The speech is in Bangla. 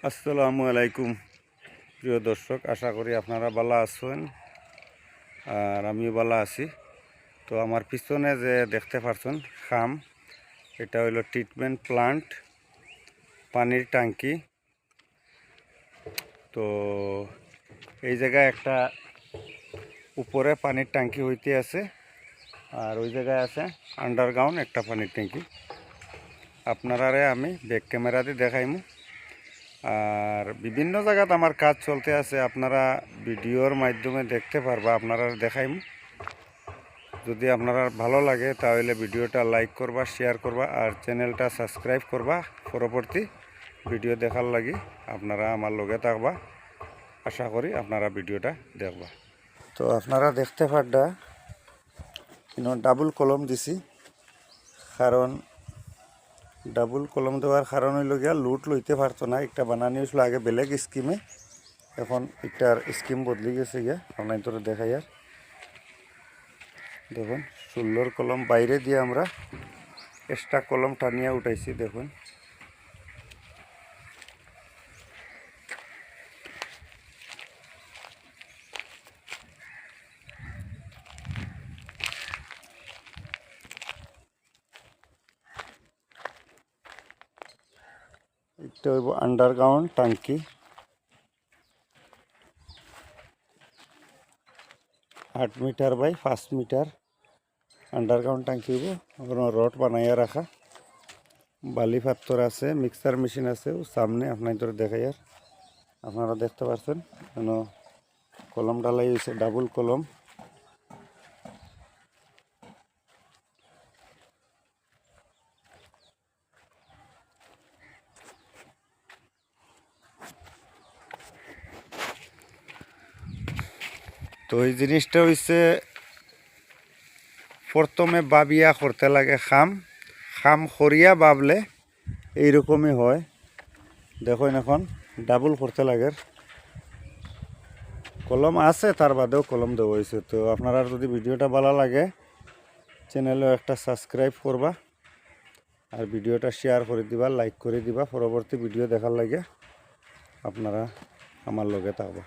আসসালামু আলাইকুম প্রিয় দর্শক, আশা করি আপনারা ভালো আছেন আর আমিও ভালো আছি। তো আমার পিছনে যে দেখতে পাচ্ছেন খাম, এটা হলো ট্রিটমেন্ট প্লান্ট, পানির ট্যাঙ্কি। তো এই জায়গায় একটা উপরে পানির ট্যাঙ্কি হইতে আছে, আর ওই জায়গায় আছে আন্ডারগ্রাউন্ড একটা পানির ট্যাঙ্কি। আপনারারে আমি ব্যাক ক্যামেরা দিয়ে দেখাইমু। আর বিভিন্ন জায়গাতে আমার কাজ চলতে আছে, আপনারা ভিডিওর মাধ্যমে দেখতে পারবা, আপনারা দেখাইম। যদি আপনারা ভালো লাগে তাহলে ভিডিওটা লাইক করবা, শেয়ার করবা আর চ্যানেলটা সাবস্ক্রাইব করবা। পরবর্তী ভিডিও দেখার লাগি আপনারা আমার লগে থাকবা। আশা করি আপনারা ভিডিওটা দেখবা। তো আপনারা দেখতে পারডা ডাবল কলম দিছি, কারণ ডাবল কলম দেওয়ার কারণ হইল গিয়া লুট লইতে পারতো না। একটা বানানি হয়েছিল আগে বেলেগ স্কিমে, এখন একটার স্কিম বদলি গেছে গিয়া। আপনার তোর দেখাই আর দেখুন, 16 কলম বাইরে দিয়ে আমরা এক্সট্রা কলম টানিয়া উঠাইছি। দেখুন এটা হইব আন্ডারগ্রাউন্ড ট্যাঙ্কি, 8 মিটার বাই 5 মিটার আন্ডারগ্রাউন্ড ট্যাঙ্কি হইব। ওখানে রড বানাইয়া রাখা, বালি পাথর আছে, মিক্সার মেশিন আছে সামনে। আপনার ধরে দেখাই আর আপনারা দেখতে পাচ্ছেন কেন কলম ঢালাই হয়েছে, ডাবল কলম। তো এই জিনিসটা হইছে প্রথমে বাবিয়া করতে লাগে, খাম খরিয়া বাবলে এইরকমই হয়। দেখুন এখন ডাবল করতে লাগে, কলম আছে তার বাদেও কলম দেওয়া হয়েছে। তো আপনারা যদি ভিডিওটা ভালো লাগে চ্যানেলে একটা সাবস্ক্রাইব করবা আর ভিডিওটা শেয়ার করে দিবা, লাইক করে দিবা। পরবর্তী ভিডিও দেখার লাগে আপনারা আমার লগে থাকবা।